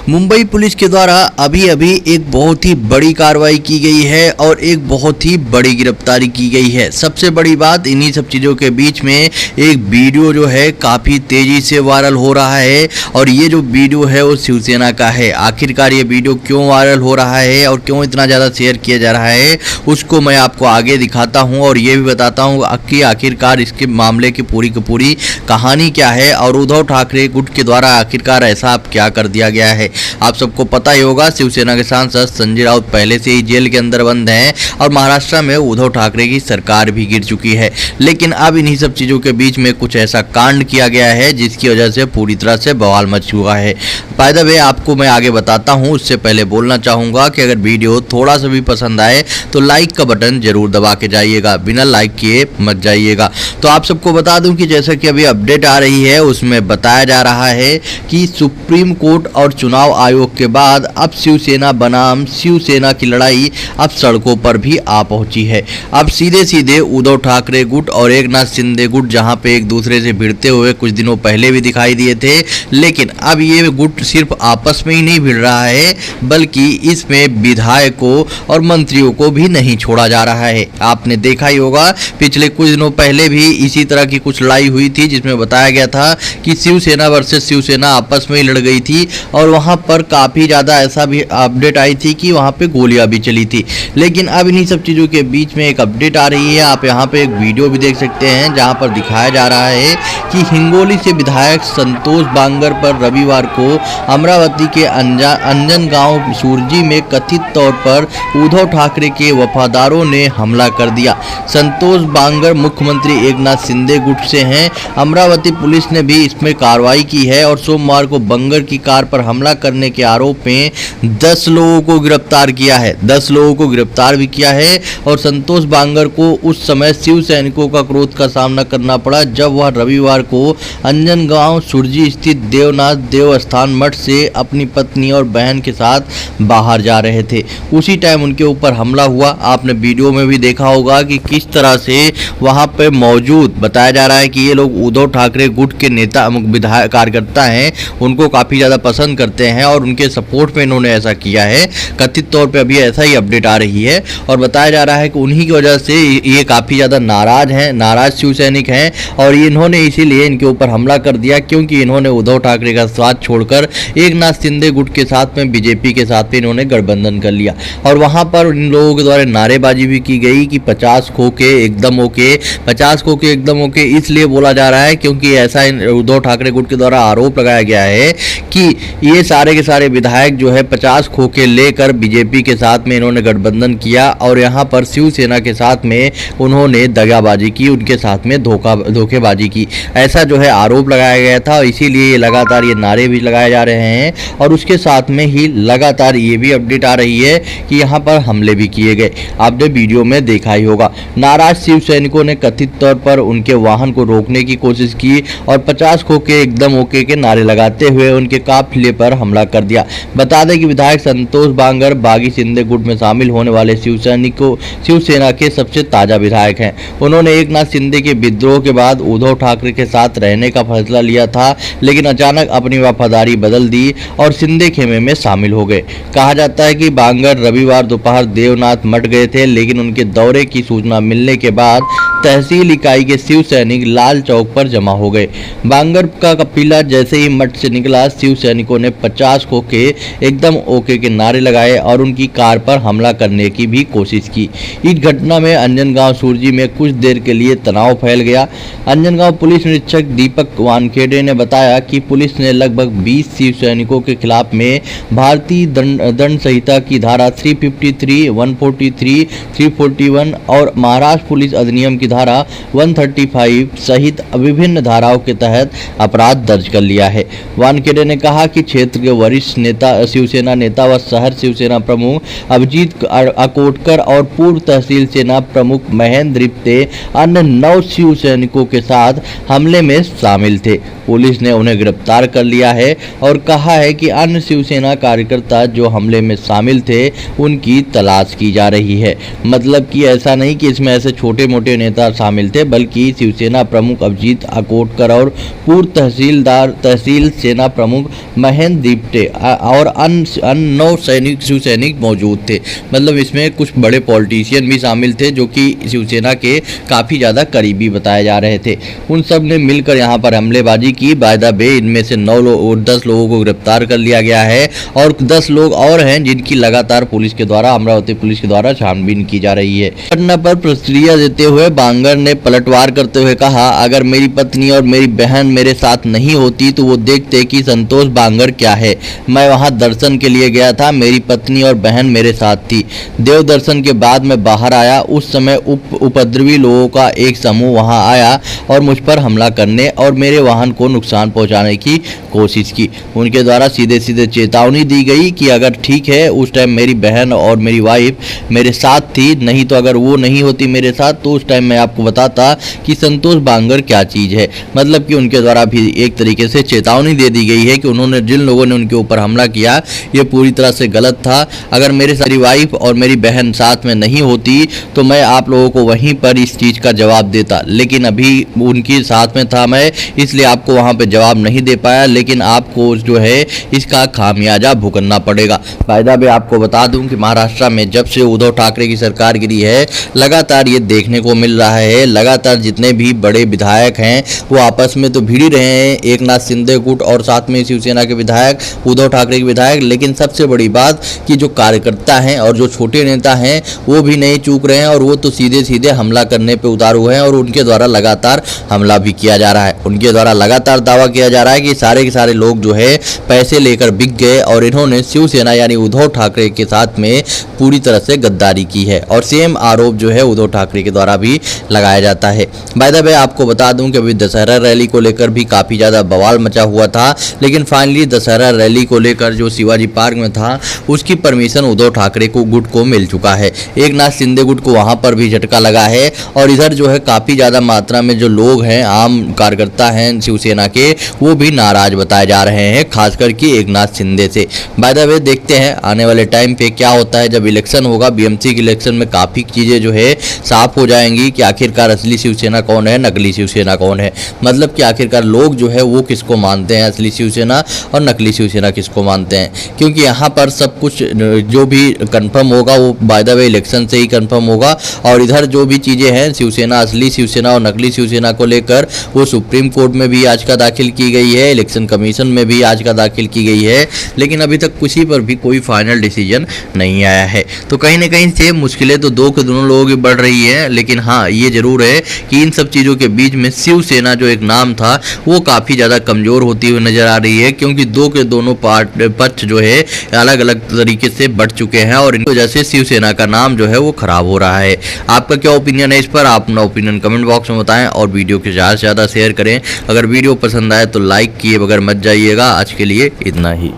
Mumbai police के द्वारा अभी अभी एक बहुत ही बड़ी कार्रवाई की गई है और एक बहुत ही बड़ी गिरफ्तारी की गई है। सबसे बड़ी बात, इन्हीं सब चीज़ों के बीच में एक वीडियो जो है काफ़ी तेज़ी से वायरल हो रहा है और ये जो वीडियो है वो शिवसेना का है। आखिरकार ये वीडियो क्यों वायरल हो रहा है और क्यों इतना ज़्यादा शेयर किया जा रहा है उसको मैं आपको आगे दिखाता हूँ और ये भी बताता हूँ कि आखिरकार इसके मामले की पूरी कहानी क्या है और उद्धव ठाकरे गुट के द्वारा आखिरकार ऐसा अब क्या कर दिया गया है। आप सबको पता ही होगा, शिवसेना के सांसद संजय राउत पहले से ही जेल के अंदर बंद हैं और महाराष्ट्र में उद्धव ठाकरे की सरकार भी गिर चुकी है। लेकिन अब इन्हीं सब चीज़ों के बीच में कुछ ऐसा कांड किया गया है जिसकी वजह से पूरी तरह से बवाल मच चुका है। बाय द वे आपको मैं आगे बताता हूँ, उससे पहले बोलना चाहूँगा कि अगर वीडियो थोड़ा सा भी पसंद आए तो लाइक का बटन जरूर दबा के जाइएगा, बिना लाइक किए मत जाइएगा। तो आप सबको बता दूं कि जैसा कि अभी अपडेट आ रही है उसमें बताया जा रहा है कि सुप्रीम कोर्ट और चुनाव आयोग के बाद अब शिवसेना बनाम शिवसेना की लड़ाई अब सड़कों पर भी आ पहुंची है। अब सीधे उद्धव ठाकरे गुट और एकनाथ शिंदे गुट जहां पे एक दूसरे से भिड़ते हुए कुछ दिनों पहले भी दिखाई दिए थे, लेकिन अब ये गुट सिर्फ आपस में ही नहीं भिड़ रहा है बल्कि इसमें विधायकों और मंत्रियों को भी नहीं छोड़ा जा रहा है। आपने देखा ही होगा, पिछले कुछ दिनों पहले भी इसी तरह की कुछ लड़ाई हुई थी जिसमें बताया गया था कि शिवसेना वर्सेस शिवसेना आपस में ही लड़ गई थी और वहां पर काफ़ी ज़्यादा ऐसा भी अपडेट आई थी कि वहां पे गोलियां भी चली थी। लेकिन अब इन्हीं सब चीज़ों के बीच में एक अपडेट आ रही है। आप यहां पे एक वीडियो भी देख सकते हैं जहां पर दिखाया जा रहा है कि हिंगोली से विधायक संतोष बांगर पर रविवार को अमरावती के अंजन गाँव सुरजी में कथित तौर पर उद्धव ठाकरे के वफादारों ने हमला कर दिया। संतोष बांगर मुख्यमंत्री एकनाथ शिंदे गुट से हैं। अमरावती पुलिस ने भी इसमें कार्रवाई की है और सोमवार को बंगर की कार पर हमला करने के आरोप में 10 लोगों को गिरफ्तार किया है। 10 लोगों को गिरफ्तार भी किया है और संतोष बांगर को उस समय शिव सैनिकों का क्रोध का सामना करना पड़ा जब वह रविवार को अंजनगांव सुरजी स्थित देवनाथ देवस्थान मठ से अपनी पत्नी और बहन के साथ बाहर जा रहे थे। उसी टाइम उनके ऊपर हमला हुआ। आपने वीडियो में भी देखा होगा कि किस तरह से वहां पे मौजूद बताया जा रहा है कि ये लोग उद्धव ठाकरे गुट के नेता विधायक कार्यकर्ता हैं, उनको काफ़ी ज़्यादा पसंद करते हैं और उनके सपोर्ट में इन्होंने ऐसा किया है। कथित तौर पे अभी ऐसा ही अपडेट आ रही है और बताया जा रहा है कि उन्हीं की वजह से ये काफ़ी ज़्यादा नाराज शिव सैनिक हैं और इन्होंने इसीलिए इनके ऊपर हमला कर दिया क्योंकि इन्होंने उद्धव ठाकरे का साथ छोड़कर एकनाथ शिंदे गुट के साथ में बीजेपी के साथ में इन्होंने गठबंधन कर लिया और वहाँ पर इन लोगों के द्वारा नारेबाजी भी की गई कि 50 खो के एकदम ओके, 50 खो के एकदम ओके। इसलिए बोला जा रहा है क्योंकि ऐसा उद्धव ठाकरे गुट के द्वारा आरोप लगाया गया है कि ये सारे के सारे विधायक जो है 50 खो के लेकर बीजेपी के साथ में इन्होंने गठबंधन किया और यहाँ पर शिवसेना के साथ में उन्होंने दगाबाजी की, उनके साथ में धोखेबाजी की, ऐसा जो है आरोप लगाया गया था। इसीलिए ये लगातार ये नारे भी लगाए जा रहे हैं और उसके साथ में ही लगातार ये भी अपडेट आ रही है कि यहाँ पर हमले भी किए गए। आपने वीडियो में देखा ही होगा, नाराज शिव सैनिकों ने कथित तौर पर उनके वाहन को रोकने की कोशिश की और 50 खो के एकदम ओके के नारे लगाते हुए उनके काफिले पर हमला कर दिया। बता दें कि विधायक संतोष बांगर बागी शिंदे गुट में शामिल होने वाले शिवसेना के सबसे ताजा विधायक हैं। उन्होंने एकनाथ शिंदे के विद्रोह के बाद उद्धव ठाकरे के साथ रहने का फैसला लिया था, लेकिन अचानक अपनी वफादारी बदल दी और शिंदे खेमे में शामिल हो गए। कहा जाता है कि बांगर रविवार दोपहर देवनाथ मठ गए थे, लेकिन उनके दौरे की सूचना मिलने के बाद तहसील इकाई के शिव सैनिक लाल चौक पर जमा हो गए। बांगर का कपिला जैसे ही मठ से निकला, शिव सैनिकों ने 50 खो के एकदम ओके के नारे लगाए और उनकी कार पर हमला करने की भी कोशिश की। इस घटना में अंजनगांव सुरजी में कुछ देर के लिए तनाव फैल गया। अंजनगांव पुलिस निरीक्षक दीपक वानखेड़े ने बताया कि पुलिस ने लगभग 20 शिव सैनिकों के खिलाफ में भारतीय दंड संहिता की धारा 353, 143, 341 और महाराष्ट्र पुलिस अधिनियम की धारा 135 सहित विभिन्न धाराओं के तहत अपराध दर्ज कर लिया है। वानखेड़े ने कहा कि क्षेत्र के वरिष्ठ नेता शिवसेना नेता व शहर शिवसेना प्रमुख अभिजीत अकोटकर और पूर्व तहसील सेना प्रमुख महेंद्र रिप्ते अन्य 9 शिव सैनिकों के साथ हमले में शामिल थे। पुलिस ने उन्हें गिरफ्तार कर लिया है और कहा है कि अन्य शिवसेना कार्यकर्ता जो हमले में शामिल थे उनकी तलाश की जा रही है। मतलब कि ऐसा नहीं कि इसमें ऐसे छोटे मोटे नेता शामिल थे, बल्कि शिवसेना प्रमुख अभिजीत अकोटकर और पूर्व तहसील सेना प्रमुख महेंद्र सचिव थे और अन्य 9 सैनिक शिवसैनिक मौजूद थे। मतलब इसमें कुछ बड़े पॉलिटिशियन भी शामिल थे जो कि शिवसेना के काफ़ी ज़्यादा करीबी बताए जा रहे थे। उन सब ने मिलकर यहाँ पर हमलेबाजी की। बाय द वे इनमें से 10 लोगों को गिरफ्तार कर लिया गया है और 10 लोग और हैं जिनकी लगातार पुलिस के द्वारा, अमरावती पुलिस के द्वारा छानबीन की जा रही है। घटना पर प्रतिक्रिया देते हुए बांगर ने पलटवार करते हुए कहा, अगर मेरी पत्नी और मेरी बहन मेरे साथ नहीं होती तो वो देखते कि संतोष बांगर क्या है। मैं वहां दर्शन के लिए गया था, मेरी पत्नी और बहन मेरे साथ थी। देव दर्शन के बाद मैं बाहर आया, उस समय उपद्रवी लोगों का एक समूह वहां आया और मुझ पर हमला करने और मेरे वाहन को नुकसान पहुंचाने की कोशिश की। उनके द्वारा सीधे सीधे चेतावनी दी गई कि अगर ठीक है उस टाइम मेरी बहन और मेरी वाइफ मेरे साथ थी, नहीं तो अगर वो नहीं होती मेरे साथ तो उस टाइम मैं आपको बताता कि संतोष बांगर क्या चीज़ है। मतलब कि उनके द्वारा भी एक तरीके से चेतावनी दे दी गई है कि उन्होंने जिन लोगों ने उनके ऊपर हमला किया ये पूरी तरह से गलत था। अगर मेरे सारी वाइफ और मेरी बहन साथ में नहीं होती तो मैं आप लोगों को वहीं पर इस चीज़ का जवाब देता, लेकिन अभी उनके साथ में था मैं, इसलिए आपको वहाँ पे जवाब नहीं दे पाया, लेकिन आपको जो है इसका खामियाजा भुगतना पड़ेगा। फायदा भी आपको बता दूं कि महाराष्ट्र में जब से उद्धव ठाकरे की सरकार गिरी है लगातार ये देखने को मिल रहा है, लगातार जितने भी बड़े विधायक हैं वो आपस में तो भिड़ ही रहे हैं, एक नाथ शिंदे गुट और साथ में शिवसेना के विधायक, उद्धव ठाकरे के विधायक, लेकिन सबसे बड़ी बात कि जो कार्यकर्ता हैं और जो छोटे नेता हैं वो भी नहीं चूक रहे हैं और वो तो सीधे सीधे हमला करने पे उतारू हैं और उनके द्वारा लगातार हमला भी किया जा रहा है। उनके द्वारा लगातार दावा किया जा रहा है कि सारे के सारे लोग जो है पैसे लेकर बिक गए और इन्होंने शिवसेना यानी उद्धव ठाकरे के साथ में पूरी तरह से गद्दारी की है और सेम आरोप जो है उद्धव ठाकरे के द्वारा भी लगाया जाता है। बाय द वे आपको बता दूं कि अभी दशहरा रैली को लेकर भी काफ़ी ज़्यादा बवाल मचा हुआ था, लेकिन फाइनली दशहरा रैली को लेकर जो शिवाजी पार्क में था उसकी परमिशन उद्धव ठाकरे को गुट को मिल चुका है। एक नाथ शिंदे गुट को वहाँ पर भी झटका लगा है और इधर जो है काफ़ी ज़्यादा मात्रा में जो लोग हैं, आम कार्यकर्ता हैं शिवसेना के, वो भी नाराज बताए जा रहे हैं, खासकर कि एक नाथ शिंदे से। बाय द वे देखते हैं आने वाले टाइम पे क्या होता है। जब इलेक्शन होगा, बीएमसी के इलेक्शन में काफ़ी चीज़ें जो है साफ हो जाएंगी कि आखिरकार असली शिवसेना कौन है, नकली शिवसेना कौन है। मतलब कि आखिरकार लोग जो है वो किसको मानते हैं, असली शिवसेना और नकली शिवसेना किसको मानते हैं, क्योंकि यहाँ पर सब कुछ जो भी कंफर्म होगा वो बाय द वे इलेक्शन से ही कंफर्म होगा। और इधर जो भी चीज़ें हैं शिवसेना, असली शिवसेना और नकली शिवसेना को लेकर वो सुप्रीम कोर्ट में भी याचिका दाखिल की गई है, इलेक्शन कमीशन में भी याचिका दाखिल की गई है, लेकिन अभी तक किसी पर भी कोई फाइनल डिसीजन नहीं आया है। तो कहीं ना कहीं से मुश्किलें तो दो के दोनों लोगों की बढ़ रही है, लेकिन हाँ ये जरूर है कि इन सब चीज़ों के बीच में शिवसेना जो एक नाम था वो काफ़ी ज़्यादा कमज़ोर होती हुई नजर आ रही है, क्योंकि दो के दोनों पक्ष जो है अलग अलग तरीके से बढ़ चुके हैं और इनकी वजह से शिवसेना का नाम जो है वो खराब हो रहा है। आपका क्या ओपिनियन है इस पर? आप अपना ओपिनियन कमेंट बॉक्स में बताएं और वीडियो को ज़्यादा से ज़्यादा शेयर करें। अगर वीडियो पसंद आए तो लाइक किए बगैर मत जाइएगा। आज के लिए इतना ही।